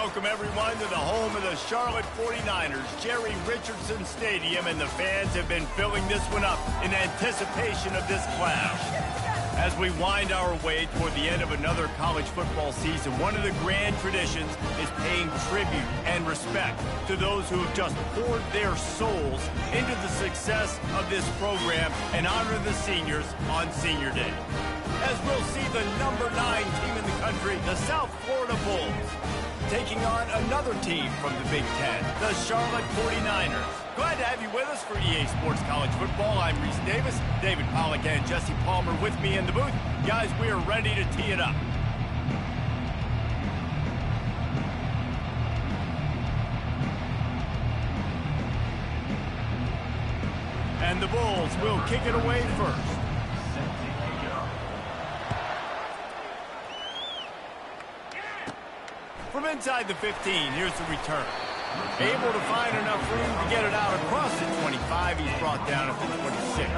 Welcome, everyone, to the home of the Charlotte 49ers, Jerry Richardson Stadium, and the fans have been filling this one up in anticipation of this clash. As we wind our way toward the end of another college football season, one of the grand traditions is paying tribute and respect to those who have just poured their souls into the success of this program and honor the seniors on Senior Day. As we'll see the number 9 team in the country, the South Florida Bulls, taking on another team from the Big Ten, the Charlotte 49ers. Glad to have you with us for EA Sports College Football. I'm Reese Davis, David Pollack and Jesse Palmer with me in the booth. Guys, we are ready to tee it up. And the Bulls will kick it away first. From inside the 15, here's the return. Able to find enough room to get it out across the 25. He's brought down at the 26.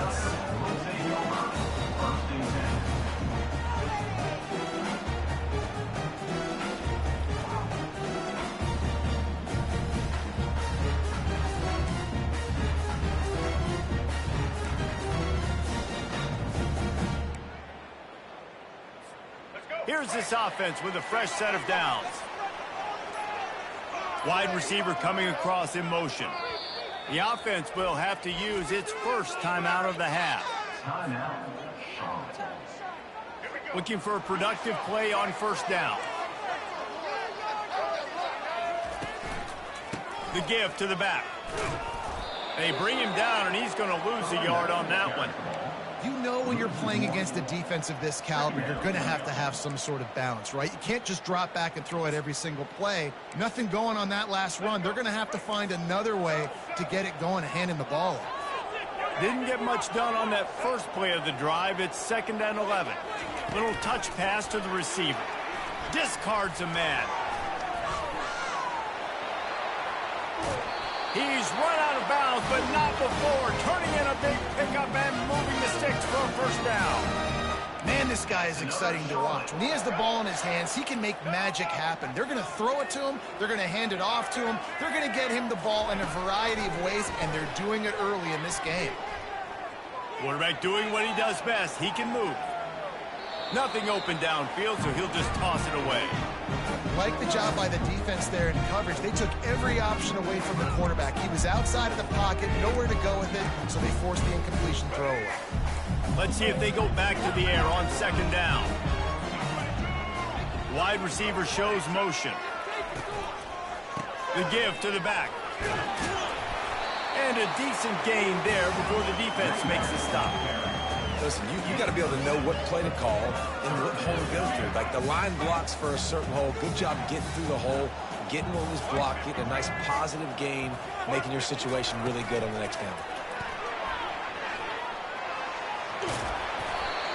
Here's this offense with a fresh set of downs. Wide receiver coming across in motion. The offense will have to use its first timeout of the half. Looking for a productive play on first down. The give to the back. They bring him down, and he's going to lose a yard on that one. You know when you're playing against a defense of this caliber, you're going to have some sort of balance, right? You can't just drop back and throw it every single play. Nothing going on that last run. They're going to have to find another way to get it going and handing the ball off. Didn't get much done on that first play of the drive. It's 2nd and 11. Little touch pass to the receiver. Discards a man. He's run out of bounds, but not before. Turning in a big pickup and moving the sticks for a first down. Man, this guy is exciting to watch. When he has the ball in his hands, he can make magic happen. They're going to throw it to him. They're going to hand it off to him. They're going to get him the ball in a variety of ways, and they're doing it early in this game. Quarterback doing what he does best. He can move. Nothing open downfield, so he'll just toss it away. Like the job by the defense there in coverage. They took every option away from the quarterback. He was outside of the pocket, nowhere to go with it, so they forced the incompletion throw away. Let's see if they go back to the air on 2nd down. Wide receiver shows motion. The give to the back. And a decent gain there before the defense makes the stop. Listen, you got to be able to know what play to call and what hole to go through. Like the line blocks for a certain hole. Good job getting through the hole, getting what was blocked, getting a nice positive gain, making your situation really good on the next down.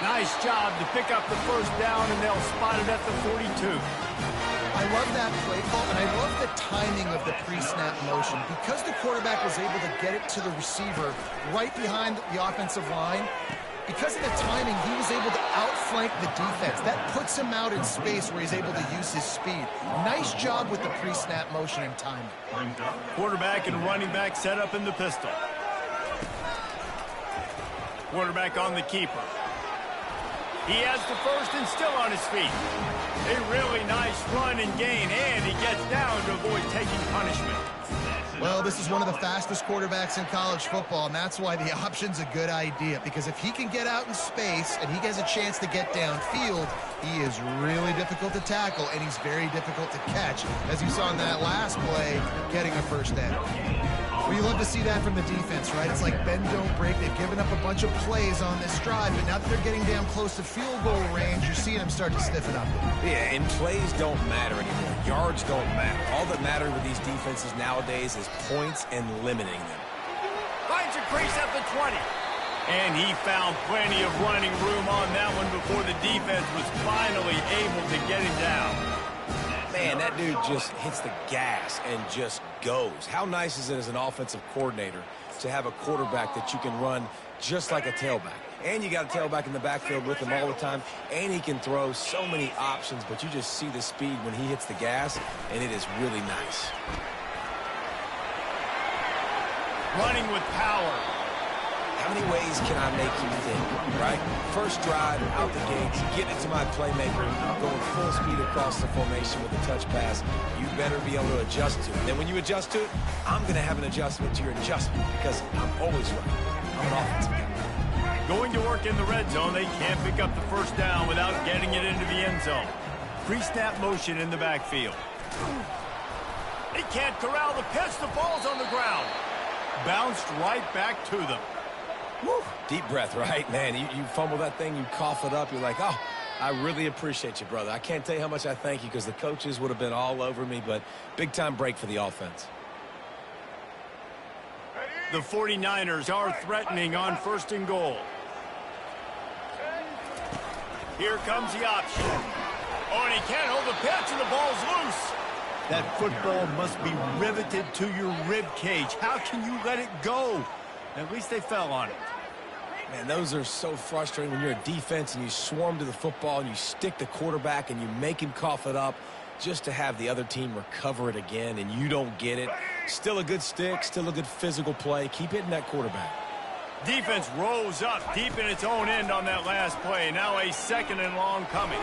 Nice job to pick up the first down, and they'll spot it at the 42. I love that play call, and I love the timing of the pre-snap motion. Because the quarterback was able to get it to the receiver right behind the offensive line, because of the timing, he was able to outflank the defense. That puts him out in space where he's able to use his speed. Nice job with the pre-snap motion and timing. Quarterback and running back set up in the pistol. Quarterback on the keeper. He has the first and still on his feet. A really nice run and gain, and he gets down to avoid taking punishment. Well, this is one of the fastest quarterbacks in college football, and that's why the option's a good idea. Because if he can get out in space and he has a chance to get downfield, he is really difficult to tackle, and he's very difficult to catch, as you saw in that last play, getting a first down. Well, you love to see that from the defense, right? It's like bend, don't break. They've given up a bunch of plays on this drive, but now that they're getting down close to field goal range, you're seeing them start to stiffen up. Yeah, and plays don't matter anymore. Yards don't matter. All that matters with these defenses nowadays is points and limiting them. Finds a crease at the 20. And he found plenty of running room on that one before the defense was finally able to get him down. Man, that dude just hits the gas and just goes. How nice is it as an offensive coordinator to have a quarterback that you can run just like a tailback? And you got a tailback in the backfield with him all the time. And he can throw so many options, but you just see the speed when he hits the gas, and it is really nice. Running with power. How many ways can I make you think, right? First drive, out the gates, get it to my playmaker, going full speed across the formation with a touch pass. You better be able to adjust to it. Then when you adjust to it, I'm going to have an adjustment to your adjustment because I'm always right. I'm an offensive guy. Going to work in the red zone, they can't pick up the first down without getting it into the end zone. Pre-snap motion in the backfield. They can't corral the pitch. The ball's on the ground. Bounced right back to them. Woo. Deep breath, right? Man, you fumble that thing, you cough it up, you're like, oh, I really appreciate you, brother. I can't tell you how much I thank you because the coaches would have been all over me, but big-time break for the offense. The 49ers are threatening on 1st and goal. Here comes the option. Oh, and he can't hold the pitch, and the ball's loose. That football must be riveted to your rib cage. How can you let it go? At least they fell on it. Man, those are so frustrating when you're a defense and you swarm to the football and you stick the quarterback and you make him cough it up just to have the other team recover it again and you don't get it. Still a good stick, still a good physical play. Keep hitting that quarterback. Defense rose up deep in its own end on that last play. Now a 2nd and long coming.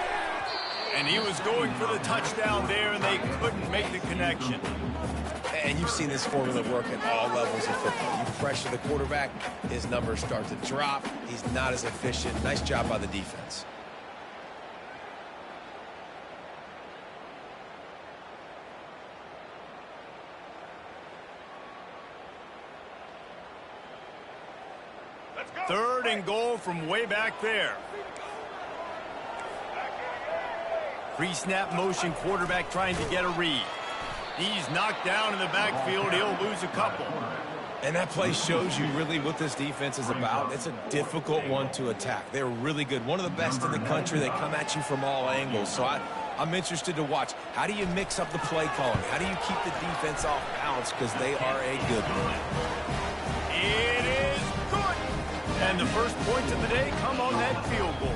And he was going for the touchdown there, and they couldn't make the connection. And you've seen this formula work at all levels of football. You pressure the quarterback, his numbers start to drop. He's not as efficient. Nice job by the defense. Let's go. 3rd and goal from way back there. Pre-snap motion, quarterback trying to get a read. He's knocked down in the backfield. He'll lose a couple. And that play shows you really what this defense is about. It's a difficult one to attack. They're really good. One of the best in the country. They come at you from all angles. So I'm interested to watch. How do you mix up the play calling? How do you keep the defense off balance? Because they are a good one. It is good. And the first points of the day come on that field goal.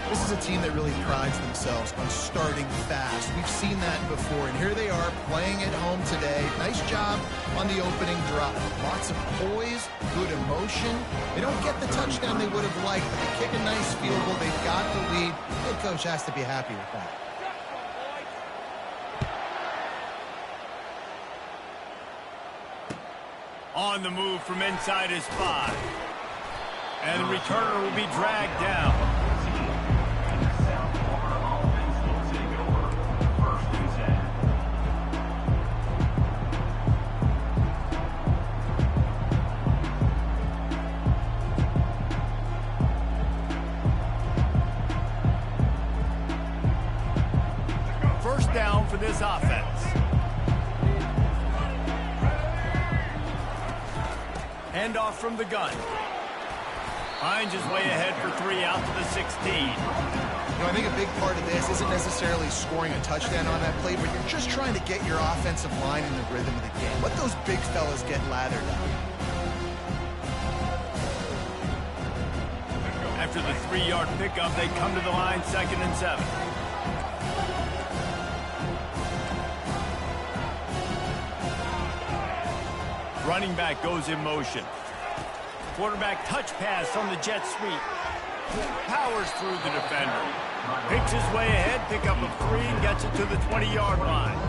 This is a team that really prides themselves on starting fast. We've seen that before, and here they are playing at home today. Nice job on the opening drop. Lots of poise, good emotion. They don't get the touchdown they would have liked, but they kick a nice field goal. They've got the lead. Head coach has to be happy with that. On the move from inside his 5. And the returner will be dragged down. First down for this offense. Handoff from the gun. Hines is way ahead for 3 out to the 16. I think a big part of this isn't necessarily scoring a touchdown on that play, but you're just trying to get your offensive line in the rhythm of the game. Let those big fellas get lathered up. After the 3-yard pickup, they come to the line 2nd and 7. Running back goes in motion. Quarterback touch pass on the jet sweep. Powers through the defender. Picks his way ahead, pick up a 3, and gets it to the 20-yard line.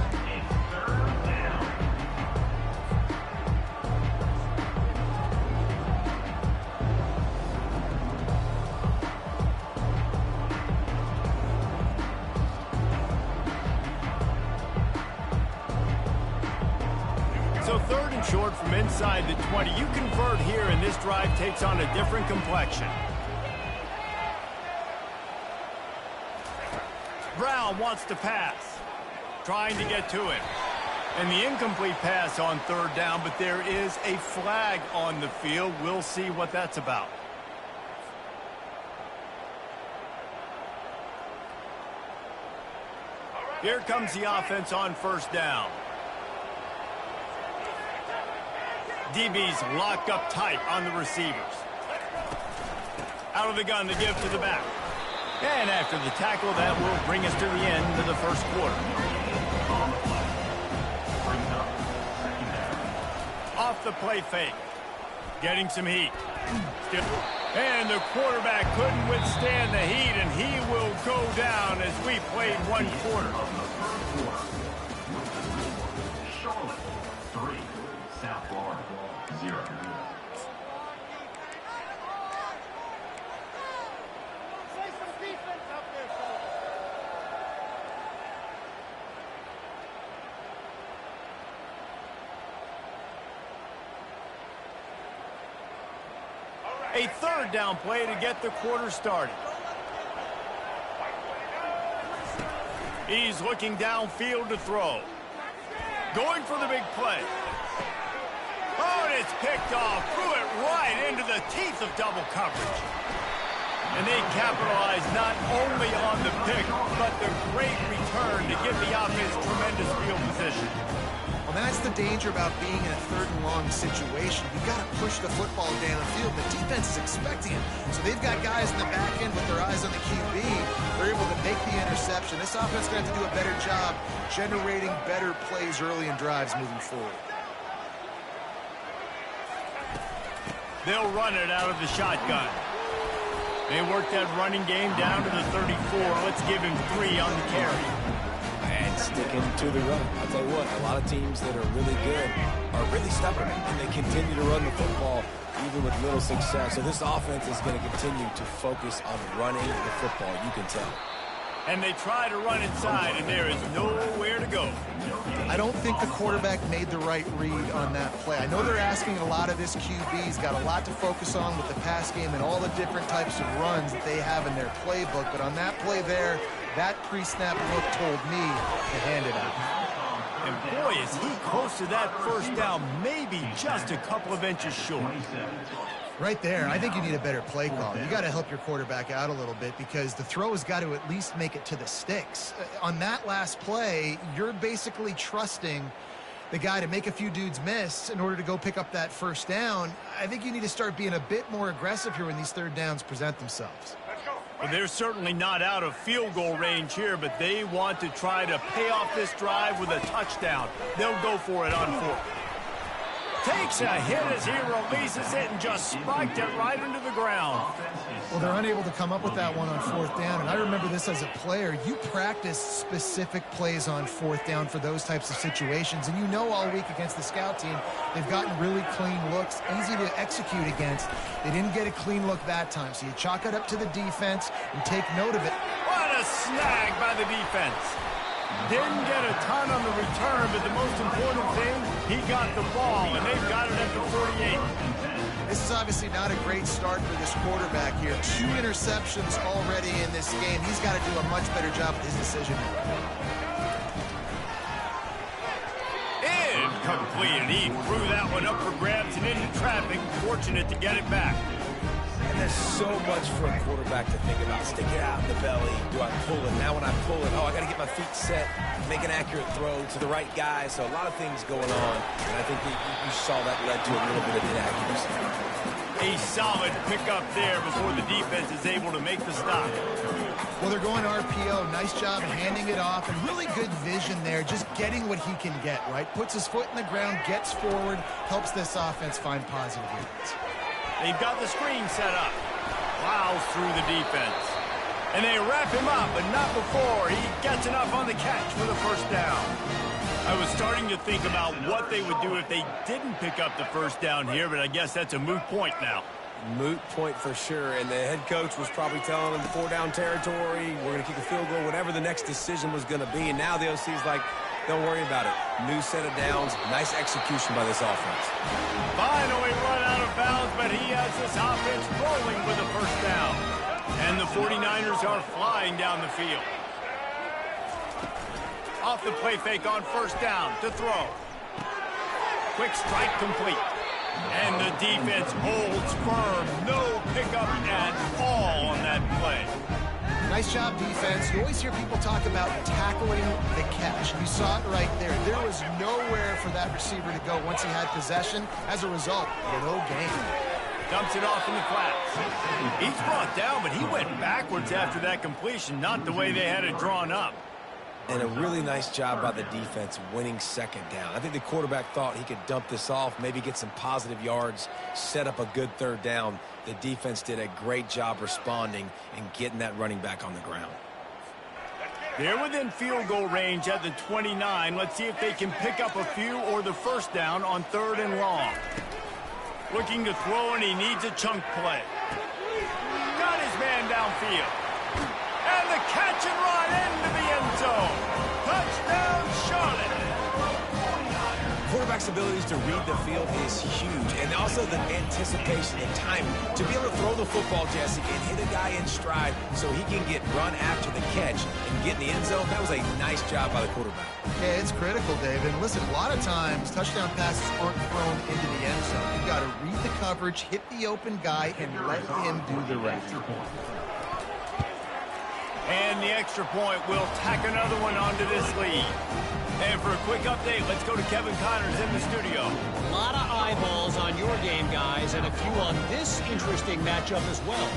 So 3rd and short from inside the 20. You convert here, and this drive takes on a different complexion. Brown wants to pass. Trying to get to it. And the incomplete pass on 3rd down, but there is a flag on the field. We'll see what that's about. Here comes the offense on 1st down. DB's locked up tight on the receivers. Out of the gun to give to the back. And after the tackle, that will bring us to the end of the first quarter. Off the play fake. Getting some heat. And the quarterback couldn't withstand the heat, and he will go down as we played one quarter. Charlotte 3, South Florida 0. A third down play to get the quarter started. He's looking downfield to throw. Going for the big play. Oh, and it's picked off. Threw it right into the teeth of double coverage. And they capitalized not only on the pick, but the great return to give the offense tremendous field position. Well, that's the danger about being in a third and long situation. You've got to push the football downfield. The defense is expecting it. So they've got guys in the back end with their eyes on the QB. They're able to make the interception. This offense is going to have to do a better job generating better plays early in drives moving forward. They'll run it out of the shotgun. They work that running game down to the 34. Let's give him 3 on the carry. And sticking to the run. I'll tell you what, a lot of teams that are really good are really stubborn, and they continue to run the football even with little success. So this offense is going to continue to focus on running the football, you can tell. And they try to run inside, and there is nowhere to go. I don't think the quarterback made the right read on that play. I know they're asking a lot of this QB. He's got a lot to focus on with the pass game and all the different types of runs that they have in their playbook. But on that play there, that pre-snap look told me to hand it out. And boy, is he close to that first down, maybe just a couple of inches short. Right there, I think you need a better play call. You got to help your quarterback out a little bit because the throw has got to at least make it to the sticks. On that last play, you're basically trusting the guy to make a few dudes miss in order to go pick up that first down. I think you need to start being a bit more aggressive here when these third downs present themselves. Well, they're certainly not out of field goal range here, but they want to try to pay off this drive with a touchdown. They'll go for it on 4th. Takes a hit as he releases it and just spiked it right into the ground. Well, they're unable to come up with that one on 4th down, and I remember this as a player. You practice specific plays on 4th down for those types of situations, and you know all week against the scout team, they've gotten really clean looks, easy to execute against. They didn't get a clean look that time, so you chalk it up to the defense and take note of it. What a snag by the defense. Didn't get a ton on the return, but the most important thing, he got the ball, and they've got it at the 48. This is obviously not a great start for this quarterback here. 2 interceptions already in this game. He's got to do a much better job with his decision. Incomplete, and he threw that one up for grabs and into traffic. Fortunate to get it back. And there's so much for a quarterback to think about. Stick it out in the belly. Do I pull it? Now when I pull it, I got to get my feet set, make an accurate throw to the right guy. So a lot of things going on. And I think you saw that led to a little bit of inaccuracy. A solid pickup there before the defense is able to make the stop. Well, they're going RPO. Nice job handing it off, and really good vision there, just getting what he can get, right? Puts his foot in the ground, gets forward, helps this offense find positive units. They've got the screen set up. Plows through the defense. And they wrap him up, but not before he gets enough on the catch for the first down. I was starting to think about what they would do if they didn't pick up the first down here, but I guess that's a moot point now. Moot point for sure, and the head coach was probably telling them 4-down territory, we're going to kick a field goal, whatever the next decision was going to be, and now the OC's like, don't worry about it. New set of downs, nice execution by this offense. Finally run out of bounds, but he has this offense rolling with a first down. And the 49ers are flying down the field. Off the play fake on first down to throw. Quick strike complete. And the defense holds firm. No pickup at all on that play. Nice job, defense. You always hear people talk about tackling the catch. You saw it right there. There was nowhere for that receiver to go once he had possession. As a result, no gain. Dumps it off in the flats. He's brought down, but he went backwards after that completion, not the way they had it drawn up. And a really nice job by the defense winning second down. I think the quarterback thought he could dump this off, maybe get some positive yards, set up a good third down. The defense did a great job responding and getting that running back on the ground. They're within field goal range at the 29. Let's see if they can pick up a few or the first down on 3rd and long. Looking to throw, and he needs a chunk play. Got his man downfield. And the catch and run into the end zone. Touchdown, Charlotte. Quarterback's abilities to read the field is huge. And also the anticipation, the timing. To be able to throw the football, Jesse, and hit a guy in stride so he can get run after the catch and get in the end zone, that was a nice job by the quarterback. Yeah, it's critical, David. And listen, a lot of times touchdown passes aren't thrown into the end zone. You've got to read the coverage, hit the open guy, and let him do the rest. And the extra point will tack another one onto this lead. And for a quick update, let's go to Kevin Connors in the studio. A lot of eyeballs on your game, guys, and a few on this interesting matchup as well.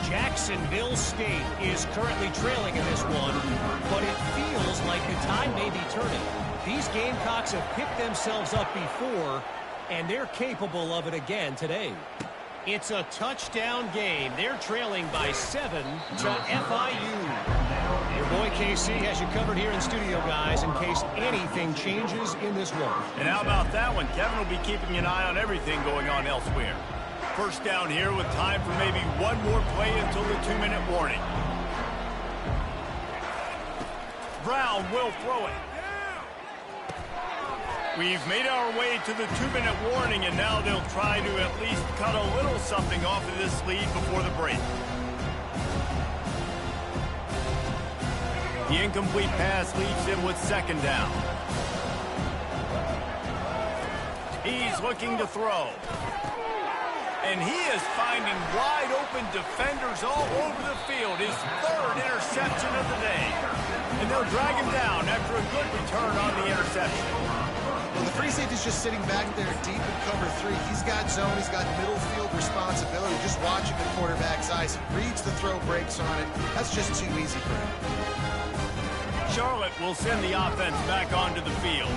Jacksonville State is currently trailing in this one, but it feels like the tide may be turning. These Gamecocks have picked themselves up before, and they're capable of it again today. It's a touchdown game. They're trailing by 7 to FIU. Your boy KC has you covered here in studio, guys, in case anything changes in this one. And how about that one? Kevin will be keeping an eye on everything going on elsewhere. First down here with time for maybe one more play until the 2-minute warning. Brown will throw it. We've made our way to the 2-minute warning, and now they'll try to at least cut a little something off of this lead before the break. The incomplete pass leaves him with 2nd down. He's looking to throw. And he is finding wide open defenders all over the field. His 3rd interception of the day. And they'll drag him down after a good return on the interception. Well, the free safety's just sitting back there deep in cover 3. He's got zone. He's got middle field responsibility. Just watching the quarterback's eyes. He reads the throw, breaks on it. That's just too easy for him. Charlotte will send the offense back onto the field.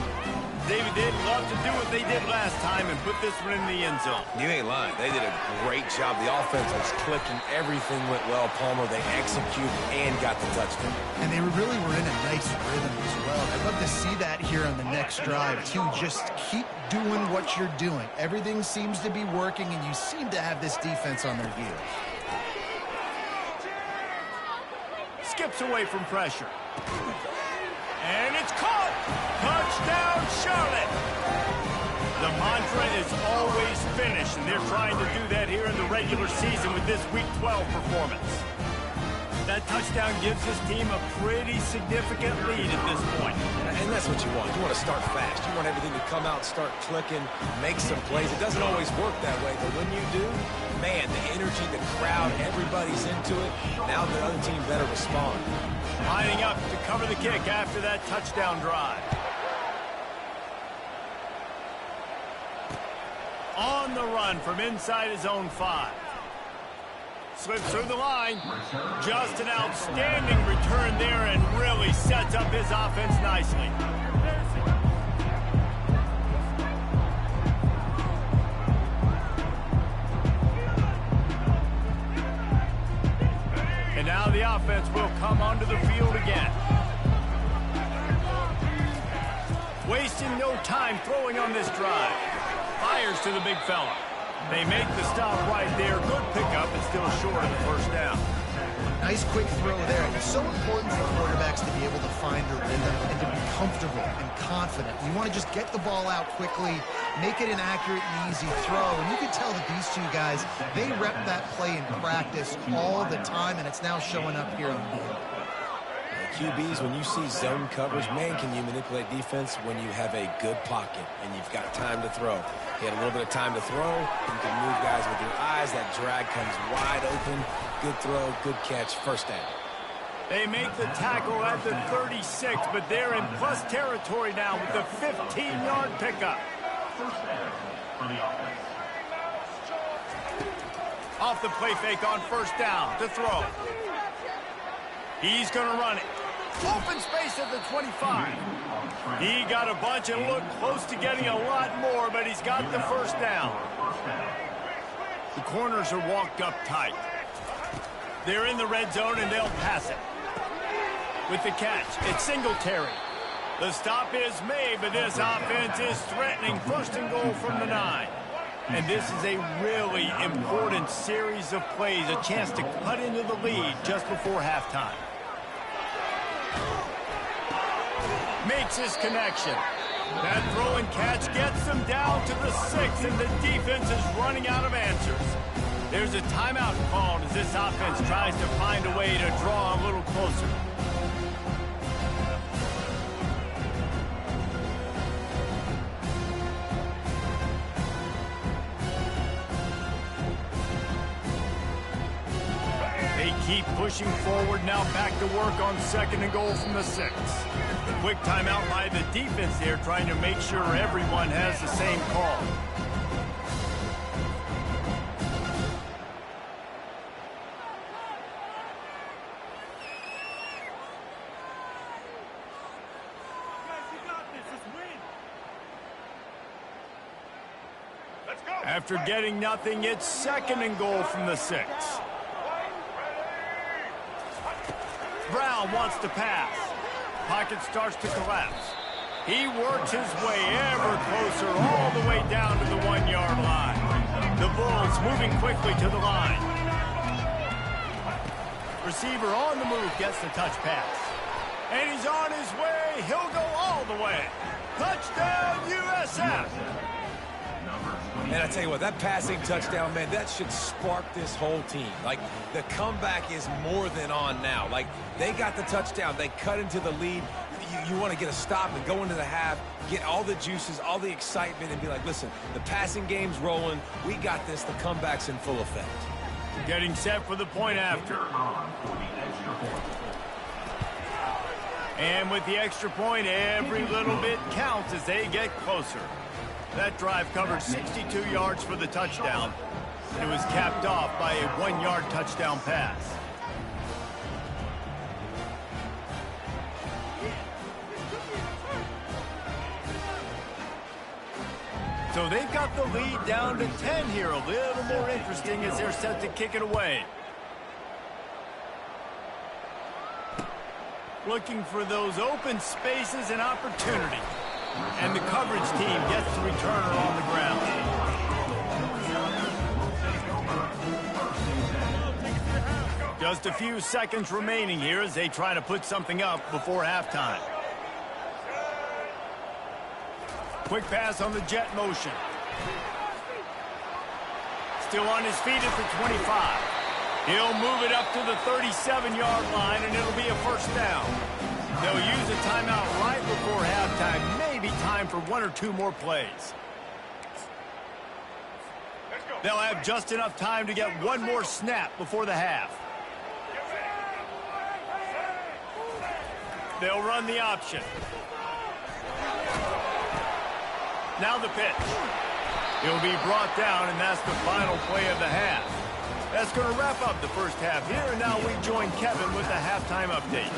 David, they'd love to do what they did last time and put this one in the end zone. You ain't lying. They did a great job. The offense was clicking. Everything went well, Palmer. They executed and got the touchdown. And they really were in a nice rhythm as well. I'd love to see that here on the next drive, too. Just keep doing what you're doing. Everything seems to be working, and you seem to have this defense on their heels. Skips away from pressure. And it's caught! Touchdown, Charlotte! The mantra is always finish, and they're trying to do that here in the regular season with this Week 12 performance. That touchdown gives this team a pretty significant lead at this point. And that's what you want. You want to start fast. You want everything to come out, start clicking, make some plays. It doesn't always work that way, but when you do, man, the energy, the crowd, everybody's into it. Now the other team better respond. Lining up to cover the kick after that touchdown drive. On the run from inside his own 5. Slips through the line. Just an outstanding return there and really sets up his offense nicely. And now the offense will come onto the field again. Wasting no time throwing on this drive. Fires to the big fella. They make the stop right there. Good pickup, but still short of the first down. Nice quick throw there. It's so important for quarterbacks to be able to find their rhythm and to be comfortable and confident. You want to just get the ball out quickly, make it an accurate and easy throw. And you can tell that these two guys, they rep that play in practice all the time, and it's now showing up here on the field. QBs, when you see zone coverage, man, can you manipulate defense when you have a good pocket and you've got time to throw. He had a little bit of time to throw. You can move guys with your eyes. That drag comes wide open. Good throw, good catch, first down. They make the tackle at the 36, but they're in plus territory now with the 15-yard pickup. First down for the offense. Off the play fake on first down to throw. He's going to run it. Open space at the 25. He got a bunch and looked close to getting a lot more, but he's got the first down. The corners are walked up tight. They're in the red zone, and they'll pass it. With the catch, it's Singletary. The stop is made, but this offense is threatening first and goal from the 9. And this is a really important series of plays, a chance to cut into the lead just before halftime. Makes his connection. That throw and catch gets them down to the 6, and the defense is running out of answers. There's a timeout called as this offense tries to find a way to draw a little closer. They keep pushing forward, now back to work on second and goal from the 6. Quick timeout by the defense there, trying to make sure everyone has the same call. After getting nothing, it's second and goal from the 6. Brown wants to pass. Pocket starts to collapse. He works his way ever closer all the way down to the 1-yard line. The Bulls moving quickly to the line. Receiver on the move gets the touch pass. And he's on his way. He'll go all the way. Touchdown, USF. And I tell you what, that passing touchdown, man, that should spark this whole team. Like, the comeback is more than on now. Like, they got the touchdown. They cut into the lead. You want to get a stop and go into the half, get all the juices, all the excitement, and be like, listen, the passing game's rolling. We got this. The comeback's in full effect. Getting set for the point after. And with the extra point, every little bit counts as they get closer. That drive covered 62 yards for the touchdown. It was capped off by a 1-yard touchdown pass. So they've got the lead down to 10 here. A little more interesting as they're set to kick it away. Looking for those open spaces and opportunity. And the coverage team gets the returner on the ground. Just a few seconds remaining here as they try to put something up before halftime. Quick pass on the jet motion. Still on his feet at the 25. He'll move it up to the 37-yard line, and it'll be a first down. They'll use a timeout right before halftime. Maybe time for 1 or 2 more plays. They'll have just enough time to get 1 more snap before the half. They'll run the option. Now the pitch. He'll be brought down, and that's the final play of the half. That's going to wrap up the first half here, and now we join Kevin with the halftime update.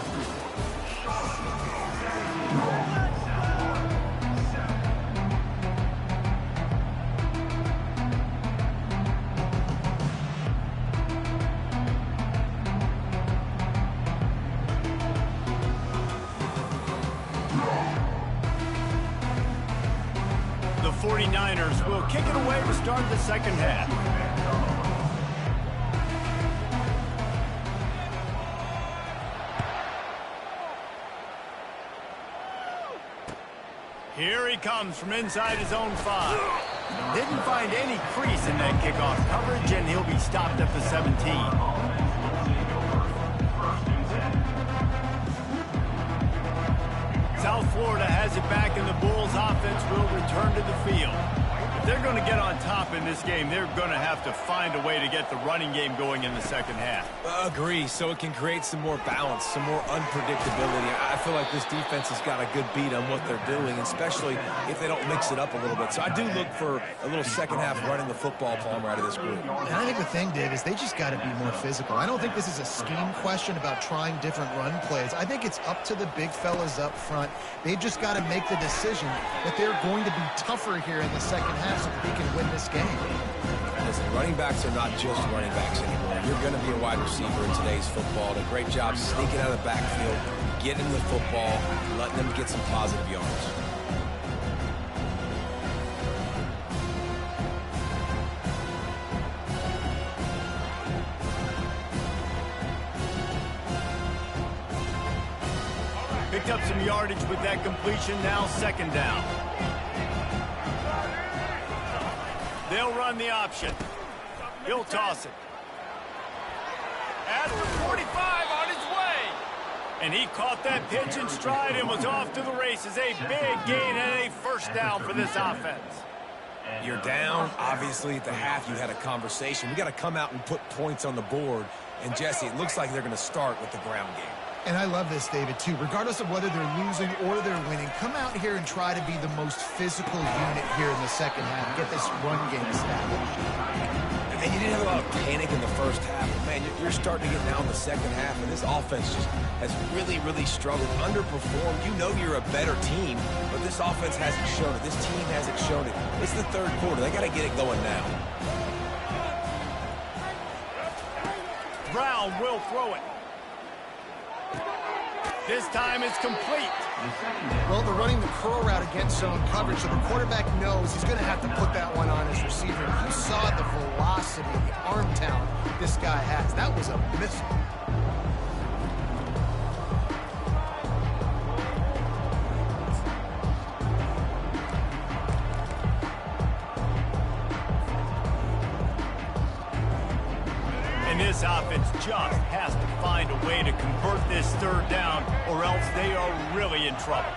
The 49ers will kick it away to start the second half. Here he comes from inside his own 5. Didn't find any crease in that kickoff coverage, and he'll be stopped at the 17. South Florida has it back, and the Bulls offense will return to the field. they're going to get on top in this game, they're going to have to find a way to get the running game going in the second half. Agree, so it can create some more balance, some more unpredictability. I feel like this defense has got a good beat on what they're doing, especially if they don't mix it up a little bit. So I do look for a little second half running the football, Palmer, out of this group. And I think the thing, Dave, is they just got to be more physical. I don't think this is a scheme question about trying different run plays. I think it's up to the big fellas up front. They've just got to make the decision that they're going to be tougher here in the second half so that they can win this game. Listen, running backs are not just running backs anymore. You're going to be a wide receiver in today's football. Did a great job sneaking out of the backfield, getting the football, letting them get some positive yards. Picked up some yardage with that completion, now second down. They'll run the option. He'll toss it. At the 45 on his way. And he caught that pitch in stride and was off to the races. A big gain and a first down for this offense. You're down. Obviously, at the half, you had a conversation. We got to come out and put points on the board. And, Jesse, it looks like they're going to start with the ground game. And I love this, David, too. Regardless of whether they're losing or they're winning, come out here and try to be the most physical unit here in the second half. Get this run game established. And you didn't have a lot of panic in the first half. But, man, you're starting to get now in the second half, and this offense just has really, really struggled, underperformed. You know you're a better team, but this offense hasn't shown it. This team hasn't shown it. It's the third quarter. They got to get it going now. Brown will throw it. This time it's complete. Well, they're running the curl route against zone coverage, so the quarterback knows he's going to have to put that one on his receiver. You saw the velocity, the arm talent this guy has. That was a missile. And this offense just has to find a way to convert this third down, or else they are really in trouble.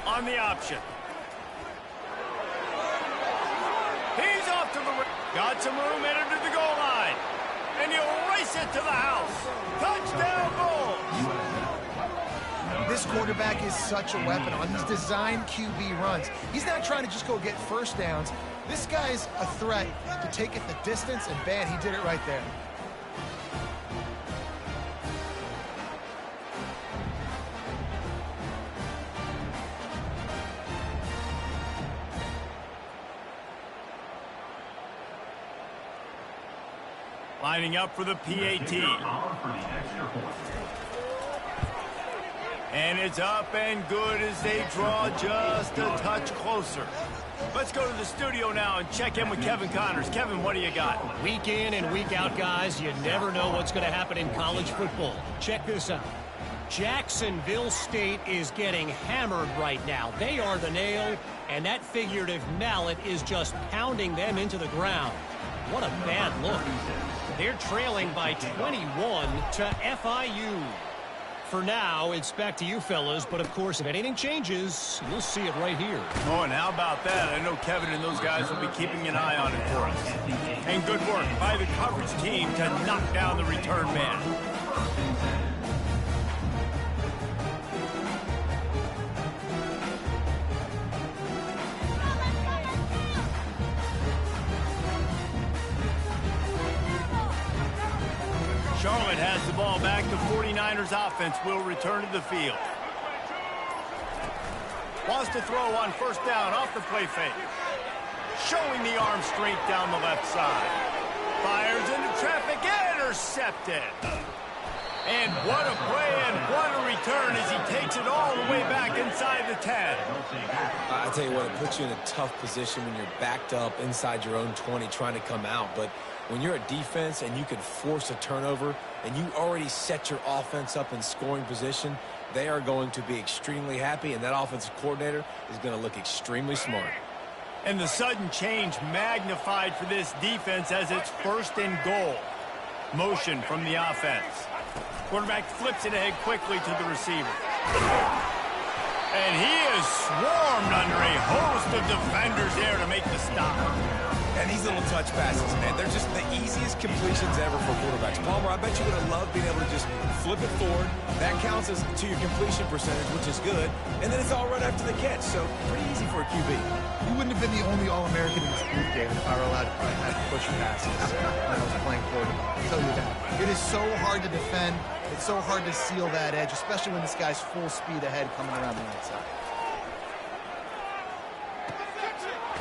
On the option. He's off to the right. Got some room headed to the goal line. And he'll race it to the house. Touchdown Bulls. This quarterback is such a weapon on these designed QB runs. He's not trying to just go get first downs. This guy's a threat to take it the distance, and bam, he did it right there. Lining up for the PAT. And it's up and good as they draw just a touch closer. Let's go to the studio now and check in with Kevin Connors. Kevin, what do you got? Week in and week out, guys, you never know what's going to happen in college football. Check this out. Jacksonville State is getting hammered right now. They are the nail, and that figurative mallet is just pounding them into the ground. What a bad look. They're trailing by 21 to FIU. For now, it's back to you fellas, but of course, if anything changes, you'll see it right here. Oh, and how about that? I know Kevin and those guys will be keeping an eye on it for us. And good work by the coverage team to knock down the return man. Charlotte has the ball back. The 49ers offense will return to the field. Wants to throw on first down off the play fake. Showing the arm strength down the left side. Fires into traffic. Intercepted. And what a play and what a return as he takes it all the way back inside the 10. I tell you what, it puts you in a tough position when you're backed up inside your own 20 trying to come out. But when you're a defense and you can force a turnover and you already set your offense up in scoring position, they are going to be extremely happy, and that offensive coordinator is going to look extremely smart. And the sudden change magnified for this defense as it's first and goal. Motion from the offense. Quarterback flips it ahead quickly to the receiver. And he is swarmed under a host of defenders there to make the stop. And these little touch passes, man, they're just the easiest completions ever for quarterbacks. Palmer, I bet you would have loved being able to just flip it forward. That counts as to your completion percentage, which is good. And then it's all right after the catch, so pretty easy for a QB. You wouldn't have been the only All-American in this group, David, if I were allowed to have push passes when I was playing quarterback. I'll tell you that. It is so hard to defend. It's so hard to seal that edge, especially when this guy's full speed ahead coming around the outside.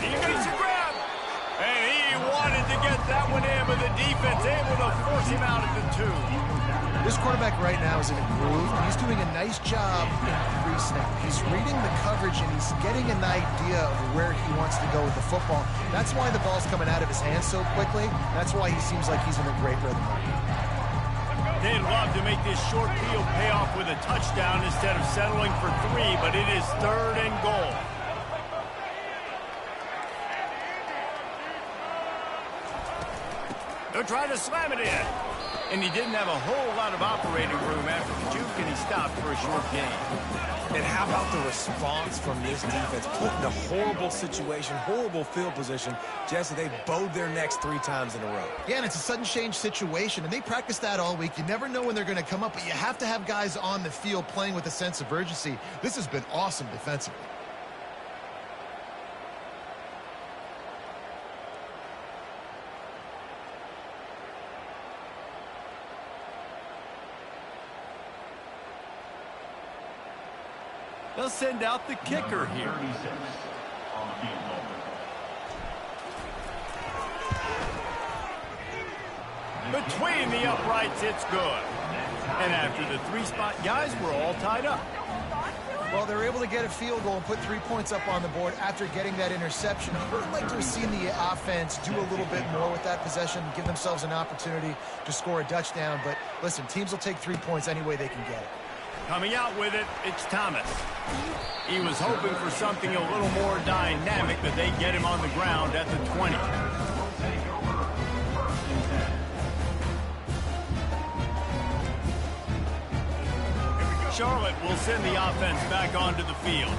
He makes a grab. And he wanted to get that one in, but the defense able to force him out at the 2. This quarterback right now is in a groove, and he's doing a nice job in pre-snap. He's reading the coverage, and he's getting an idea of where he wants to go with the football. That's why the ball's coming out of his hands so quickly. That's why he seems like he's in a great rhythm. They'd love to make this short field pay off with a touchdown instead of settling for 3, but it is 3rd and goal. They're trying to slam it in. And he didn't have a whole lot of operating room after the juke, and he stopped for a short gain. And how about the response from this defense? Put in a horrible situation, horrible field position. Jesse, they bowed their necks 3 times in a row. Yeah, and it's a sudden change situation, and they practice that all week. You never know when they're going to come up, but you have to have guys on the field playing with a sense of urgency. This has been awesome defensively. They'll send out the kicker here. 36 on the field goal. Between the uprights, it's good. And after the 3-spot guys, we're all tied up. Well, they're able to get a field goal and put 3 points up on the board after getting that interception. I would like to have seen the offense do a little bit more with that possession, give themselves an opportunity to score a touchdown. But listen, teams will take 3 points any way they can get it. Coming out with it, it's Thomas. He was hoping for something a little more dynamic, but they get him on the ground at the 20. Charlotte will send the offense back onto the field.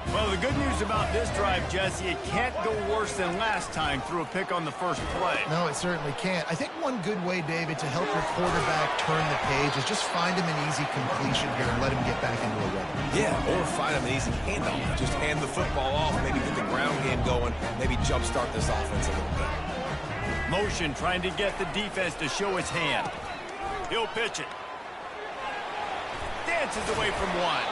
Well, the good news about this drive, Jesse, it can't go worse than last time through a pick on the first play. No, it certainly can't. I think one good way, David, to help your quarterback turn the page is just find him an easy completion here and let him get back into a rhythm. Yeah, or find him an easy handoff. Just hand the football off, maybe get the ground game going, maybe jumpstart this offense a little bit. Motion trying to get the defense to show his hand. He'll pitch it. Dances away from one.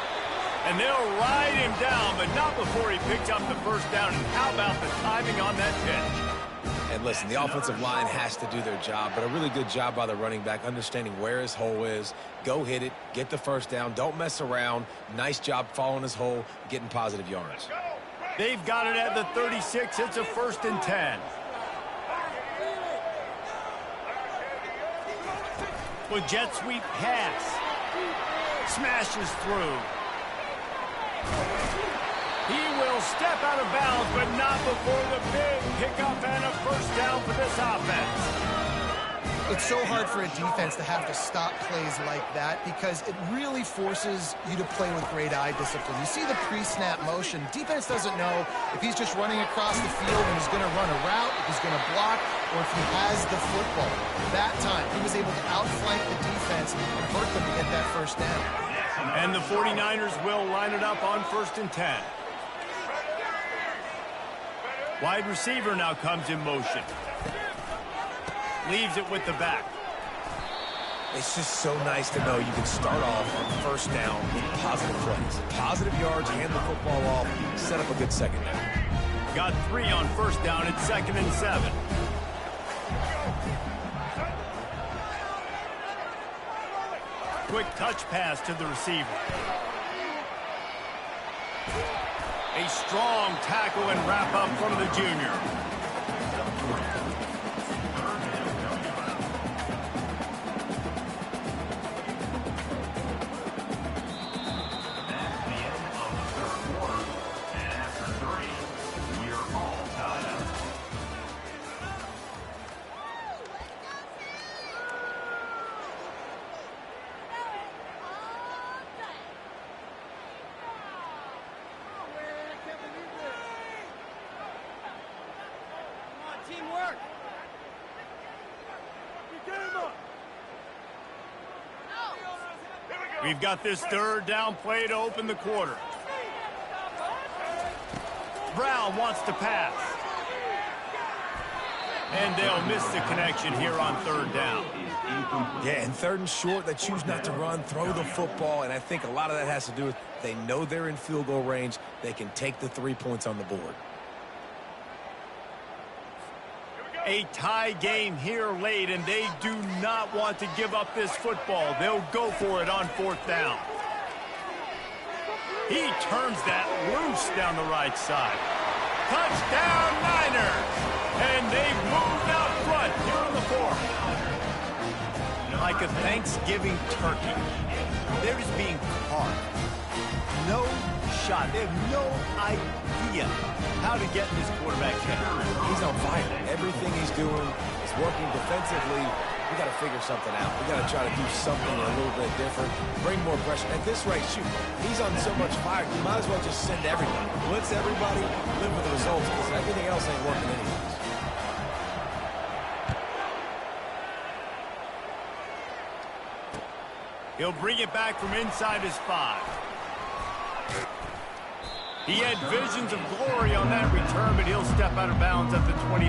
And they'll ride him down, but not before he picks up the first down. And how about the timing on that pitch? And listen, the offensive line has to do their job, but a really good job by the running back understanding where his hole is. Go hit it, get the first down, don't mess around. Nice job following his hole, getting positive yards. They've got it at the 36. It's a 1st and 10. With jet sweep pass. Smashes through. He will step out of bounds, but not before the big pickup and a first down for this offense. It's so hard for a defense to have to stop plays like that because it really forces you to play with great eye discipline. You see the pre-snap motion. Defense doesn't know if he's just running across the field and he's going to run a route, if he's going to block, or if he has the football. That time, he was able to outflank the defense and hurt them to get that first down. And the 49ers will line it up on 1st and 10. Wide receiver now comes in motion. Leaves it with the back. It's just so nice to know you can start off on first down with positive plays. Positive yards, hand the football off, set up a good second down. Got 3 on first down. It's 2nd and 7. Quick touch pass to the receiver. A strong tackle and wrap up from the junior. Teamwork. We've got this third down play to open the quarter. Brown wants to pass. And they'll miss the connection here on third down. Yeah, and third and short, they choose not to run, throw the football, and I think a lot of that has to do with they know they're in field goal range. They can take the 3 points on the board. A tie game here late, and they do not want to give up this football. They'll go for it on fourth down. He turns that loose down the right side. Touchdown, Niners! And they've moved out front here in the fourth. Like a Thanksgiving turkey, they're just being carved. No shot. They have no idea how to get in this quarterback's head. He's on fire. Everything he's doing is working defensively. We got to figure something out. We got to try to do something a little bit different. Bring more pressure. At this rate, shoot, he's on so much fire. You might as well just send everybody. Blitz everybody, live with the results, because everything else ain't working anyways. He'll bring it back from inside his 5. He had visions of glory on that return, but he'll step out of bounds at the 29.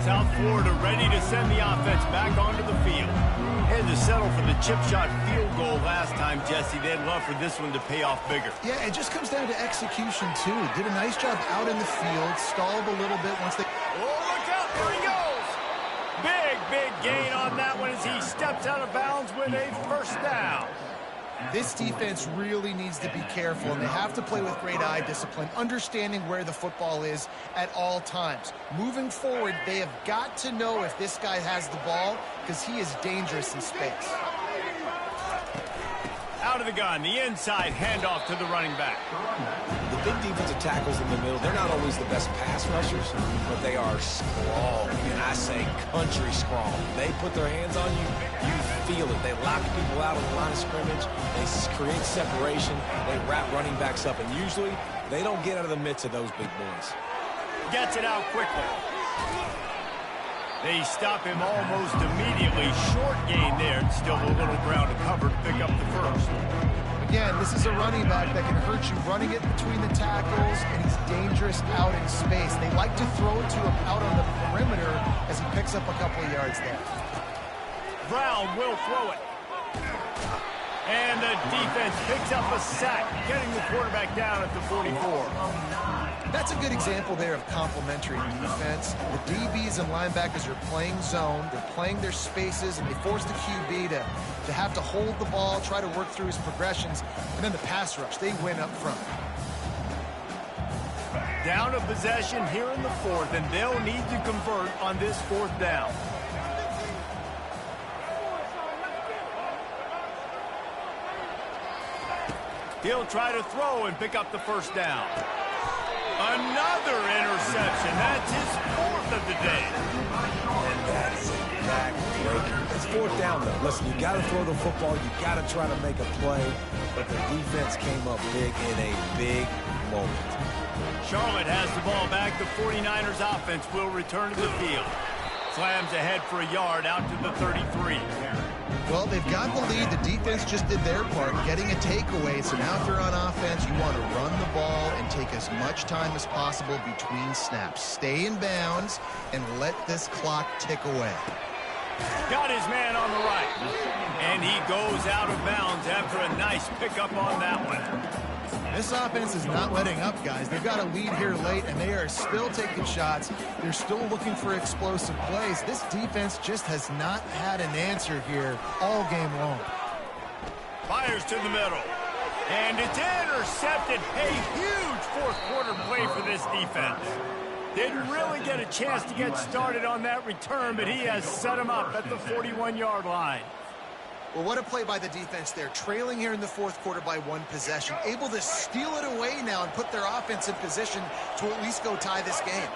South Florida ready to send the offense back onto the field. Had to settle for the chip shot field goal last time, Jesse. They'd love for this one to pay off bigger. Yeah, it just comes down to execution, too. Did a nice job out in the field, stalled a little bit once they... Oh, look out, there he goes! Big gain on that one as he steps out of bounds with a first down. This defense really needs to be careful, and they have to play with great eye discipline, understanding where the football is at all times. Moving forward, they have got to know if this guy has the ball, because he is dangerous in space. Out of the gun, the inside handoff to the running back. The big defensive tackles in the middle, they're not always the best pass rushers, but they are strong, and I say country strong. They put their hands on you, you feel it. They lock people out on the line of scrimmage. They create separation. They wrap running backs up, and usually they don't get out of the midst of those big boys. Gets it out quickly. They stop him almost immediately. Short gain there, and still a little ground to cover to pick up the first. Again, this is a running back that can hurt you running it between the tackles, and he's dangerous out in space. They like to throw it to him out on the perimeter as he picks up a couple of yards there. Brown will throw it. And the defense picks up a sack, getting the quarterback down at the 44. That's a good example there of complementary defense. The DBs and linebackers are playing zone, they're playing their spaces, and they force the QB to have to hold the ball, try to work through his progressions, and then the pass rush, they win up front. Down a possession here in the fourth, and they'll need to convert on this fourth down. He'll try to throw and pick up the first down. Another interception. That's his fourth of the day. And that is a back-breaker. It's fourth down, though. Listen, you got to throw the football. You got to try to make a play. But the defense came up big in a big moment. Charlotte has the ball back. The 49ers offense will return to the field. Slams ahead for a yard out to the 33. Well, they've got the lead. The defense just did their part, getting a takeaway. So now if you're on offense, you want to run the ball and take as much time as possible between snaps. Stay in bounds and let this clock tick away. Got his man on the right. And he goes out of bounds after a nice pickup on that one. This offense is not letting up, guys. They've got a lead here late, and they are still taking shots. They're still looking for explosive plays. This defense just has not had an answer here all game long. Fires to the middle. And it's intercepted. A huge fourth quarter play for this defense. Didn't really get a chance to get started on that return, but he has set him up at the 41-yard line. Well, what a play by the defense there. Trailing here in the fourth quarter by one possession. Able to steal it away now and put their offense in position to at least go tie this game.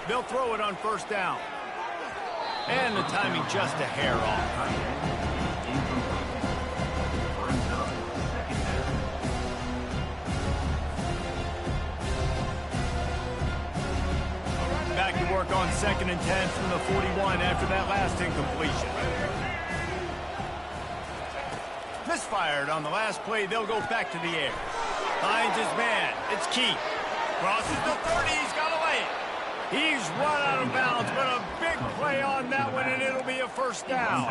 They'll throw it on first down. And the timing just a hair off. back to work on 2nd and 10 from the 41 after that last incompletion. Misfired on the last play. They'll go back to the air. Finds his man. It's Keith. Crosses the 30. He's got to lay it. He's run out of bounds, but a big play on that one, and it'll be a first down.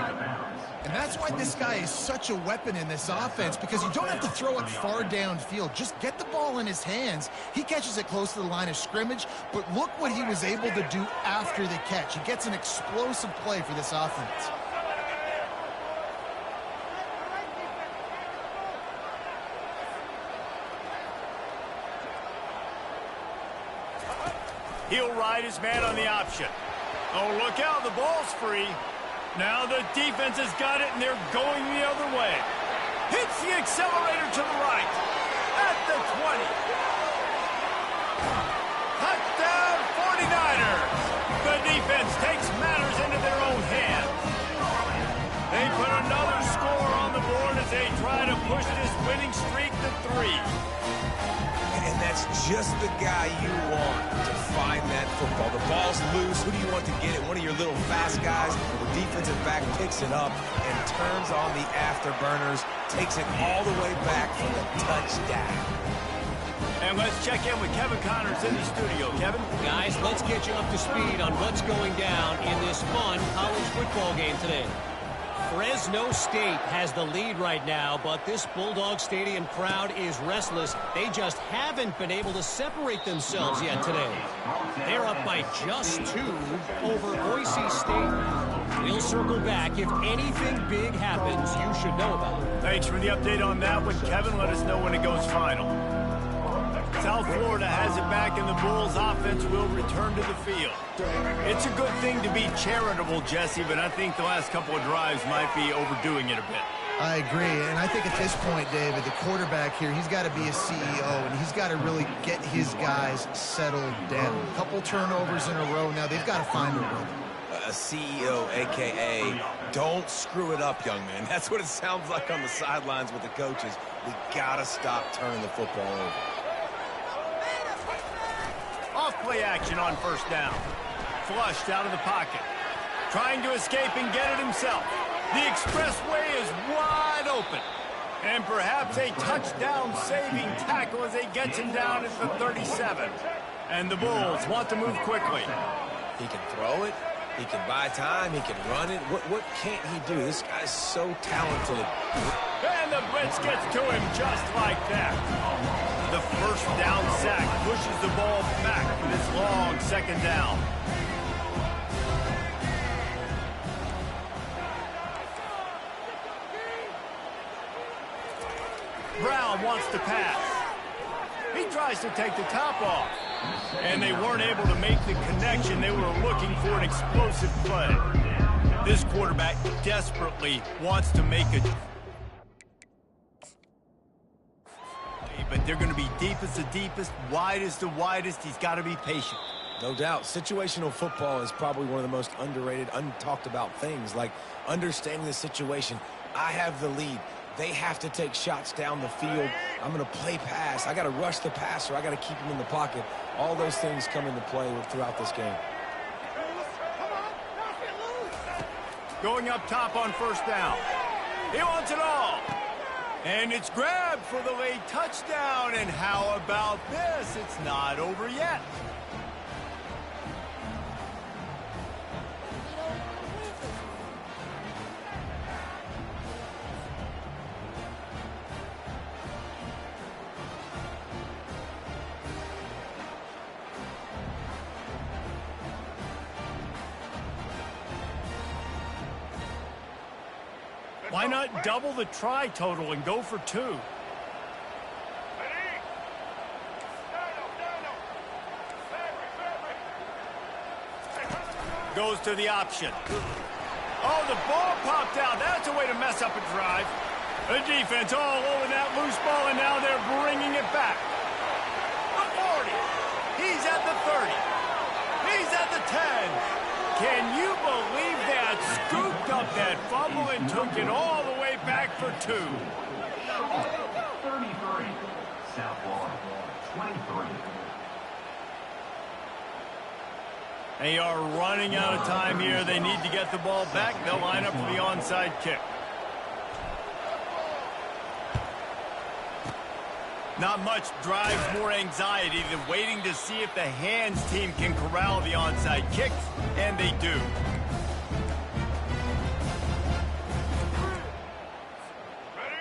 And that's why this guy is such a weapon in this offense, because you don't have to throw it far downfield. Just get the ball in his hands. He catches it close to the line of scrimmage, but look what he was able to do after the catch. He gets an explosive play for this offense. He'll ride his man on the option. Oh, look out, the ball's free. Now the defense has got it, and they're going the other way. Hits the accelerator to the right. At the 20. Touchdown, 49ers. The defense takes matters into their own hands. They put another score on the board as they try to push this winning streak to 3. And that's just the guy you want to find that football. The ball's loose. Who do you want to get it? One of your little fast guys. The defensive back picks it up and turns on the afterburners, takes it all the way back for the touchdown. And let's check in with Kevin Connors in the studio. Kevin? Guys, let's get you up to speed on what's going down in this fun college football game today. Fresno State has the lead right now, but this Bulldog Stadium crowd is restless. They just haven't been able to separate themselves yet today. They're up by just 2 over Boise State. We'll circle back. If anything big happens, you should know about it. Thanks for the update on that one, Kevin. Let us know when it goes final. South Florida has it back, and the Bulls' offense will return to the field. It's a good thing to be charitable, Jesse, but I think the last couple of drives might be overdoing it a bit. I agree, and I think at this point, David, the quarterback here, he's got to be a CEO, and he's got to really get his guys settled down. A couple turnovers in a row now. They've got to find a rhythm. A CEO, a.k.a. don't screw it up, young man. That's what it sounds like on the sidelines with the coaches. We got to stop turning the football over. Off-play action on first down. Flushed out of the pocket. Trying to escape and get it himself. The expressway is wide open. And perhaps a touchdown-saving tackle as they get him down at the 37. And the Bulls want to move quickly. He can throw it. He can buy time. He can run it. What can't he do? This guy's so talented. And the blitz gets to him just like that. The first down sack pushes the ball back for this long 2nd down. Brown wants to pass. He tries to take the top off. And they weren't able to make the connection. They were looking for an explosive play. This quarterback desperately wants to make a... But they're going to be deep as the deepest, wide as the widest. He's got to be patient. No doubt. Situational football is probably one of the most underrated, untalked about things, like understanding the situation. I have the lead. They have to take shots down the field. I'm going to play pass. I got to rush the passer. I got to keep him in the pocket. All those things come into play throughout this game. Going up top on first down. He wants it all. And it's grabbed for the late touchdown. And how about this? It's not over yet. Why not double the try total and go for 2? Goes to the option. Oh, the ball popped out. That's a way to mess up a drive. The defense all over that loose ball, and now they're bringing it back. The 40. He's at the 30. He's at the 10. Can you believe that? Scooped up that fumble and took it all the way back for 2. 33. South Florida, 23. They are running out of time here. They need to get the ball back. They'll line up for the onside kick. Not much drives more anxiety than waiting to see if the hands team can corral the onside kick, and they do.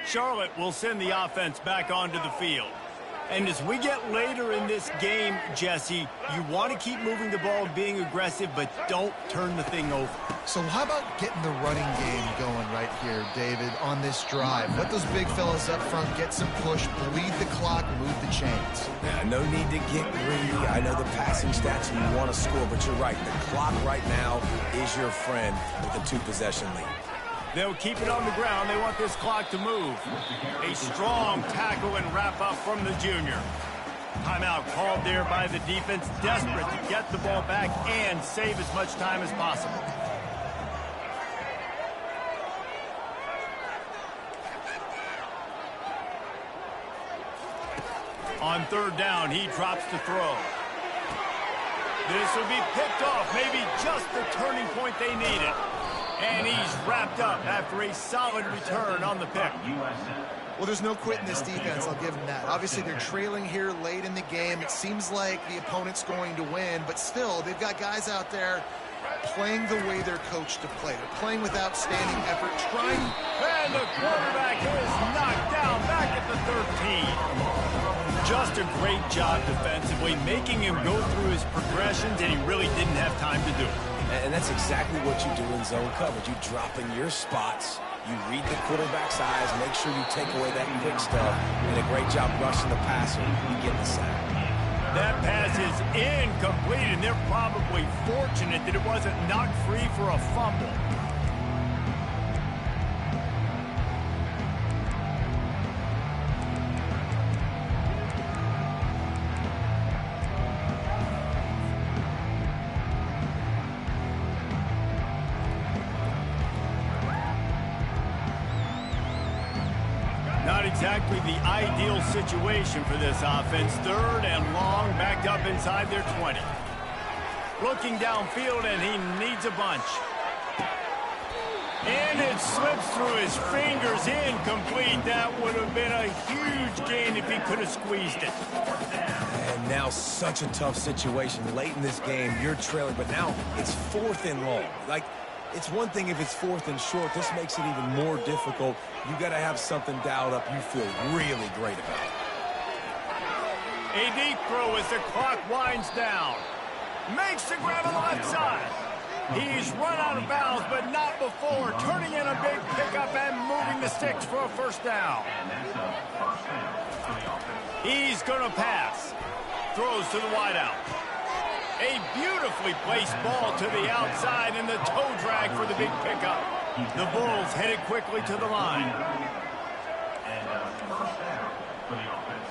Charlotte will send the offense back onto the field. And as we get later in this game, Jesse, you want to keep moving the ball and being aggressive, but don't turn the thing over. So how about getting the running game going right here, David, on this drive? Let those big fellas up front get some push, bleed the clock, move the chains. Yeah, no need to get greedy. I know the passing stats and you want to score, but you're right. The clock right now is your friend with a two-possession lead. They'll keep it on the ground. They want this clock to move. A strong tackle and wrap up from the junior. Timeout called there by the defense, desperate to get the ball back and save as much time as possible. On third down, he drops to throw. This will be picked off, maybe just the turning point they needed. And he's wrapped up after a solid return on the pick. Well, there's no quitting this defense. I'll give them that. Obviously, they're trailing here late in the game. It seems like the opponent's going to win, but still, they've got guys out there playing the way they're coached to play. They're playing with outstanding effort, trying. And the quarterback is knocked down back at the 13. Just a great job defensively, making him go through his progressions, and he really didn't have time to do it. And that's exactly what you do in zone coverage. You drop in your spots, you read the quarterback's eyes, make sure you take away that quick stuff, and a great job rushing the passer. You get the sack. That pass is incomplete, and they're probably fortunate that it wasn't knocked free for a fumble. Not exactly the ideal situation for this offense. Third and long, backed up inside their 20. Looking downfield, and he needs a bunch. And it slips through his fingers, incomplete. That would have been a huge gain if he could have squeezed it. And now such a tough situation. Late in this game, you're trailing, but now it's fourth and long. Like, it's one thing if it's fourth and short. This makes it even more difficult. You got to have something dialed up you feel really great about. A deep throw as the clock winds down. Makes the grab on the left side. He's run out of bounds, but not before. Turning in a big pickup and moving the sticks for a first down. He's going to pass. Throws to the wideout. A beautifully placed ball to the outside and the toe drag for the big pickup. The Bulls headed quickly to the line. And first down for the offense.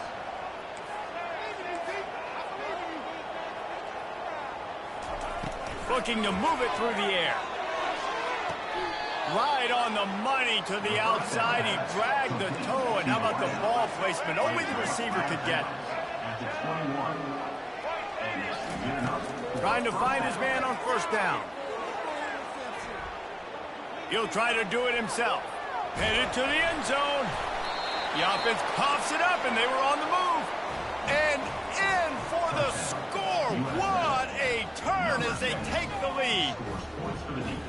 Looking to move it through the air. Right on the money to the outside. He dragged the toe, and how about the ball placement? Only the receiver could get it. At the 21. Trying to find his man on first down. He'll try to do it himself. Headed to the end zone. The offense pops it up, and they were on the move. And in for the score. What a turn as they take the lead.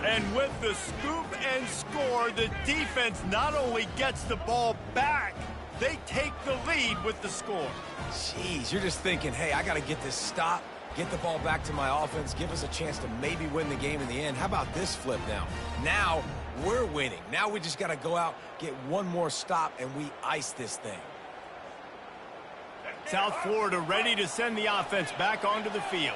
And with the scoop and score, the defense not only gets the ball back, they take the lead with the score. Jeez, you're just thinking, hey, I got to get this stop. Get the ball back to my offense, give us a chance to maybe win the game in the end. How about this flip now? Now we're winning. Now we just got to go out, get one more stop, and we ice this thing. South Florida ready to send the offense back onto the field.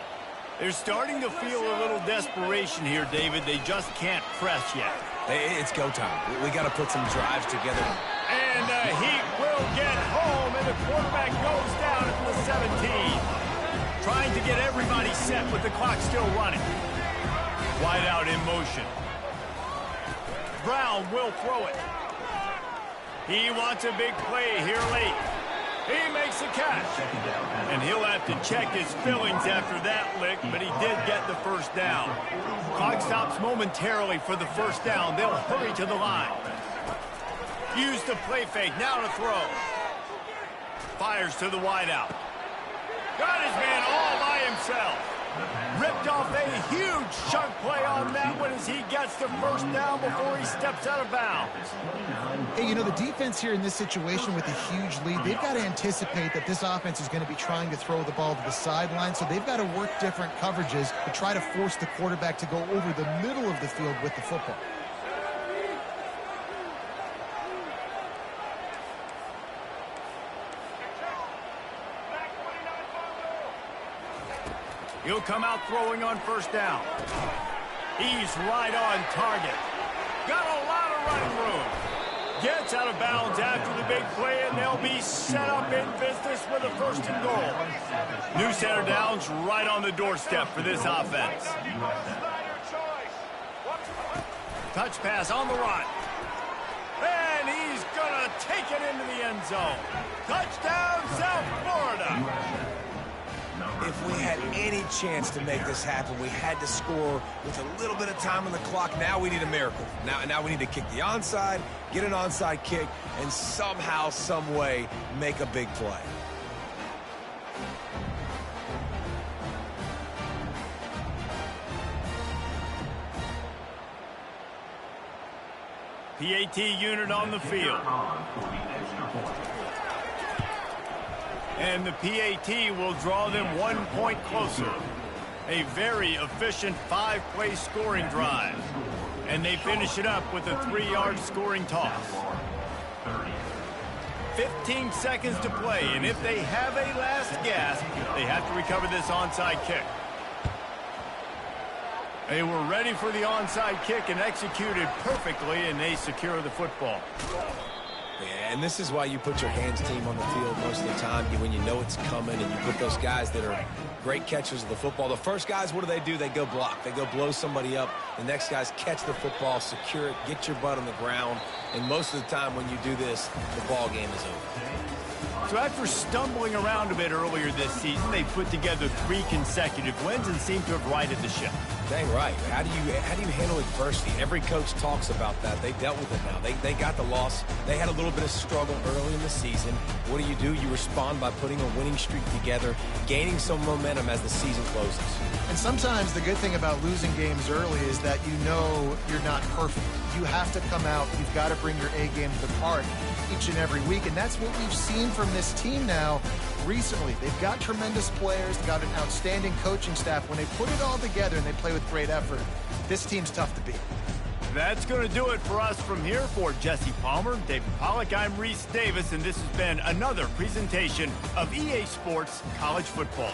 They're starting to feel a little desperation here, David. They just can't press yet. Hey, it's go time. We got to put some drives together. And the Heat will get home, and the quarterback goes down at the 17. Trying to get everybody set with the clock still running. Wide out in motion. Brown will throw it. He wants a big play here late. He makes the catch. And he'll have to check his feelings after that lick, but he did get the first down. Clock stops momentarily for the first down. They'll hurry to the line. Use the play fake. Now to throw. Fires to the wideout. Got his man all by himself. Ripped off a huge chunk play on that one as he gets the first down before he steps out of bounds. Hey, you know, the defense here in this situation with a huge lead, they've got to anticipate that this offense is going to be trying to throw the ball to the sideline, so they've got to work different coverages to try to force the quarterback to go over the middle of the field with the football. He'll come out throwing on first down. He's right on target. Got a lot of running room. Gets out of bounds after the big play, and they'll be set up in business with a first and goal. New center downs right on the doorstep for this offense. Touch pass on the run. And he's going to take it into the end zone. Touchdown, South Florida. If we had any chance to make this happen, we had to score with a little bit of time on the clock. Now we need a miracle. Now we need to kick the onside, get an onside kick, and somehow, some way, make a big play. PAT unit on the field. And the PAT will draw them 1 point closer. A very efficient 5-play scoring drive. And they finish it up with a 3-yard scoring toss. 15 seconds to play, and if they have a last gasp, they have to recover this onside kick. They were ready for the onside kick and executed perfectly, and they secure the football. Yeah, and this is why you put your hands team on the field most of the time when you know it's coming, and you put those guys that are great catchers of the football. The first guys, what do? They go block. They go blow somebody up. The next guys catch the football, secure it, get your butt on the ground. And most of the time when you do this, the ball game is over. So after stumbling around a bit earlier this season, they put together 3 consecutive wins and seem to have righted the ship. Dang right. How do you handle adversity? Every coach talks about that. They dealt with it now. They got the loss. They had a little bit of struggle early in the season. What do? You respond by putting a winning streak together, gaining some momentum as the season closes. And sometimes the good thing about losing games early is that you know you're not perfect. You have to come out. You've got to bring your A game to the park each and every week, and that's what we've seen from this team now recently. They've got tremendous players, they've got an outstanding coaching staff. When they put it all together and they play with great effort, this team's tough to beat. That's going to do it for us from here. For Jesse Palmer, David Pollack, I'm Reese Davis, and this has been another presentation of EA Sports College Football.